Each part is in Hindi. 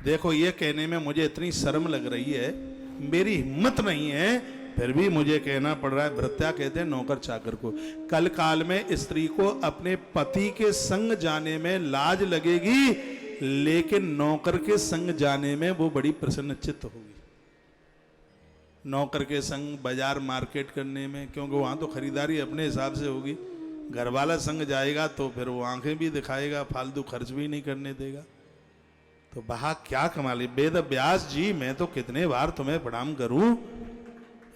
देखो ये कहने में मुझे इतनी शर्म लग रही है, मेरी हिम्मत नहीं है, फिर भी मुझे कहना पड़ रहा है। भृत्या कहते हैं नौकर चाकर को। कल काल में स्त्री को अपने पति के संग जाने में लाज लगेगी, लेकिन नौकर के संग जाने में वो बड़ी प्रसन्नचित्त होगी। नौकर के संग बाजार मार्केट करने में, क्योंकि वहां तो खरीदारी अपने हिसाब से होगी। घर वाला संग जाएगा तो फिर वो आंखें भी दिखाएगा, फालतू खर्च भी नहीं करने देगा। तो वहां क्या कमाल है। वेद व्यास जी, मैं तो कितने बार तुम्हें प्रणाम करूं,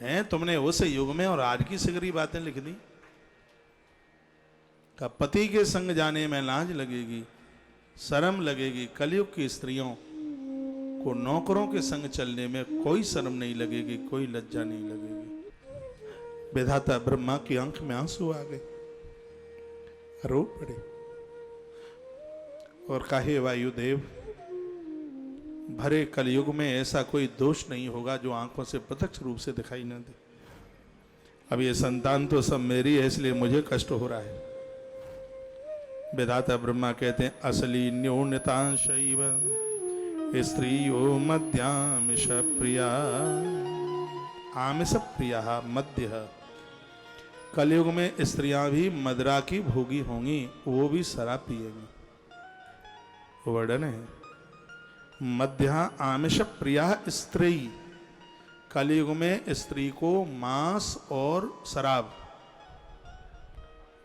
हैं तुमने उस युग में और आज की सिगरी बातें लिख दी। का पति के संग जाने में लाज लगेगी, शर्म लगेगी। कलयुग की स्त्रियों को नौकरों के संग चलने में कोई शर्म नहीं लगेगी, कोई लज्जा नहीं लगेगी। विधाता ब्रह्मा की आंख में आंसू आ गए, रो पड़े और कहे वायुदेव, भरे कलयुग में ऐसा कोई दोष नहीं होगा जो आंखों से प्रत्यक्ष रूप से दिखाई न दे। अब ये संतान तो सब मेरी है, इसलिए मुझे कष्ट हो रहा है। विधाता ब्रह्मा कहते हैं असली न्यूनतांशैव स्त्रियो मध्यामिष प्रिया आमिष प्रिया मध्य। कलयुग में स्त्रियां भी मदरा की भोगी होंगी, वो भी शराब पिएंगी। वर्णन है मध्या आमिष प्रिया स्त्री। कलयुग में स्त्री को मांस और शराब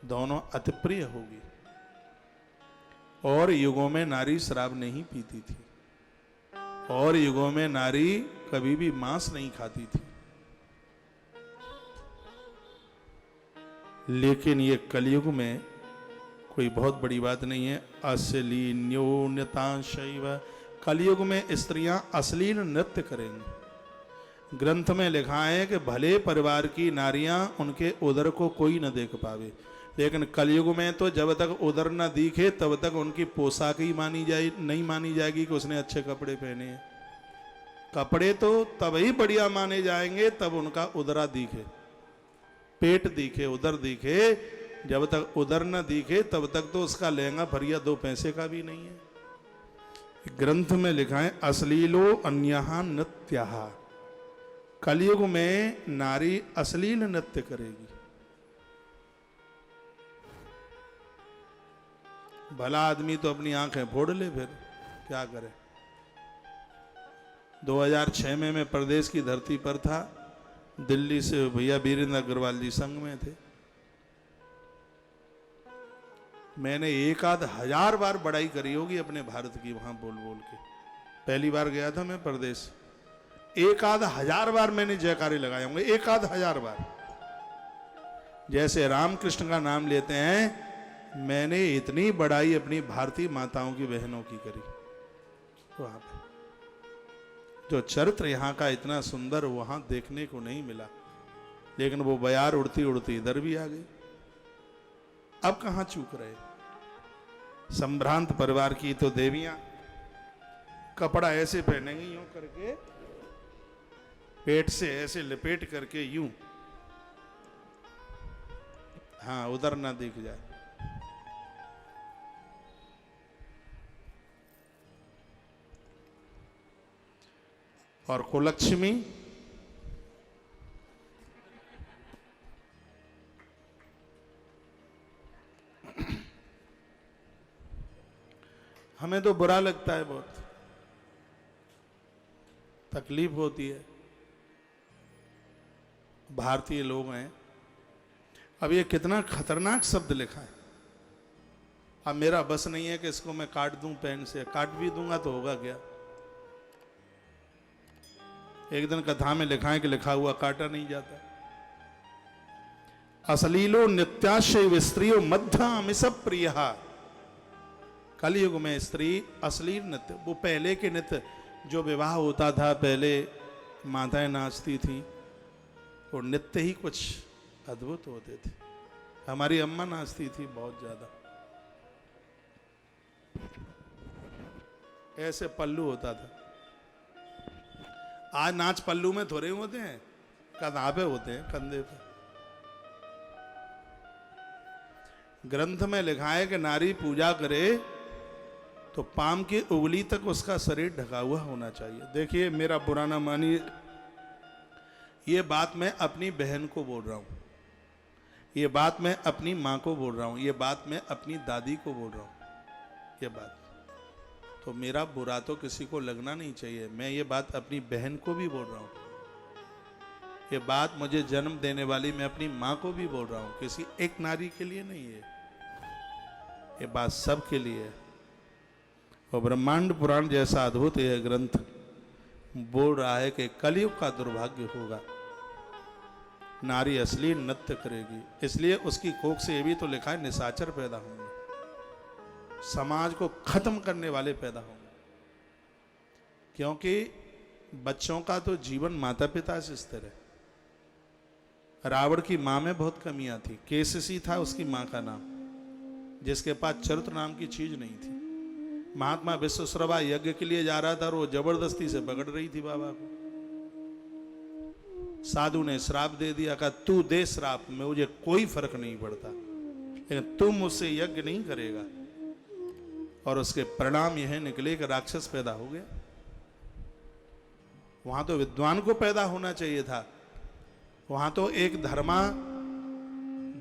दोनों अति प्रिय होगी। और युगों में नारी शराब नहीं पीती थी, और युगों में नारी कभी भी मांस नहीं खाती थी। लेकिन ये कलयुग में कोई बहुत बड़ी बात नहीं है। असली न्यूनतांशैव, कलयुग में स्त्रियां अश्लील नृत्य करेंगी। ग्रंथ में लिखा है कि भले परिवार की नारियां उनके उदर को कोई न देख पावे, लेकिन कलयुग में तो जब तक उदर न दिखे तब तक उनकी पोशाक ही नहीं मानी जाएगी कि उसने अच्छे कपड़े पहने हैं। कपड़े तो तब ही बढ़िया माने जाएंगे तब उनका उदरा दिखे, पेट दिखे, उदर दिखे। जब तक उदर न दिखे तब तक तो उसका लहंगा फरिया 2 पैसे का भी नहीं है। ग्रंथ में लिखा है अश्लीलो अन्यः नृत्यः, कलयुग में नारी अश्लील नृत्य करेगी। भला आदमी तो अपनी आंखें फोड़ ले, फिर क्या करे। 2006 में मैं प्रदेश की धरती पर था, दिल्ली से भैया वीरेंद्र अग्रवाल जी संग में थे। मैंने 1,000 बार बड़ाई करी होगी अपने भारत की वहां बोल बोल के। पहली बार गया था मैं प्रदेश, 1,000 बार मैंने जयकारे लगाए होंगे, 1,000 बार। जैसे रामकृष्ण का नाम लेते हैं, मैंने इतनी बड़ाई अपनी भारतीय माताओं की बहनों की करी वहां पे। जो चरित्र यहाँ का इतना सुंदर वहां देखने को नहीं मिला, लेकिन वो बयार उड़ती उड़ती इधर भी आ गई। अब कहां चूक रहे। संभ्रांत परिवार की तो देवियां कपड़ा ऐसे पहनेंगी यूं करके, पेट से ऐसे लपेट करके यूं, हाँ उधर ना दिख जाए। और कुलक्ष्मी हमें तो बुरा लगता है, बहुत तकलीफ होती है। भारतीय लोग हैं। अब ये कितना खतरनाक शब्द लिखा है। अब मेरा बस नहीं है कि इसको मैं काट दूं पेन से, काट भी दूंगा तो होगा क्या। एक दिन कथा में लिखा है कि लिखा हुआ काटा नहीं जाता। अश्लीलो नित्याशय स्त्रियो मध्यामिष प्रिय। कलयुग में स्त्री अश्लील नृत्य, वो पहले के नृत्य जो विवाह होता था, पहले माताएं नाचती थी, वो नृत्य ही कुछ अद्भुत होते थे। हमारी अम्मा नाचती थी बहुत ज्यादा, ऐसे पल्लू होता था। आज नाच पल्लू में थोड़े होते हैं, कंधा पे होते हैं, कंधे पे। ग्रंथ में लिखा है कि नारी पूजा करे तो पाम की उंगली तक उसका शरीर ढका हुआ होना चाहिए। देखिए, मेरा बुरा ना मानिए, ये बात मैं अपनी बहन को बोल रहा हूँ, ये बात मैं अपनी माँ को बोल रहा हूँ, ये बात मैं अपनी दादी को बोल रहा हूँ। ये बात तो मेरा बुरा तो किसी को लगना नहीं चाहिए। मैं ये बात अपनी बहन को भी बोल रहा हूँ, ये बात मुझे जन्म देने वाली मैं अपनी माँ को भी बोल रहा हूँ। किसी एक नारी के लिए नहीं है, ये बात सब के लिए है। और ब्रह्मांड पुराण जैसा अद्भुत यह ग्रंथ बोल रहा है कि कलयुग का दुर्भाग्य होगा, नारी असली नृत्य करेगी। इसलिए उसकी कोख से ये भी तो लिखा है, निशाचर पैदा होंगे, समाज को खत्म करने वाले पैदा होंगे। क्योंकि बच्चों का तो जीवन माता पिता से स्थिर है। रावण की माँ में बहुत कमियां थी, केससी था उसकी माँ का नाम, जिसके पास चरित्र नाम की चीज नहीं थी। महात्मा विश्वश्रवा यज्ञ के लिए जा रहा था और वो जबरदस्ती से पकड़ रही थी बाबा को। साधु ने श्राप दे दिया, कहा तू दे श्राप, में मुझे कोई फर्क नहीं पड़ता, लेकिन तुम मुझसे यज्ञ नहीं करेगा। और उसके परिणाम यह निकले कि राक्षस पैदा हो गया। वहां तो विद्वान को पैदा होना चाहिए था, वहां तो एक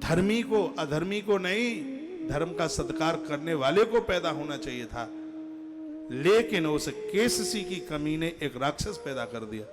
धर्मी को, अधर्मी को नहीं, धर्म का सत्कार करने वाले को पैदा होना चाहिए था। लेकिन उस केससी की कमी ने एक राक्षस पैदा कर दिया।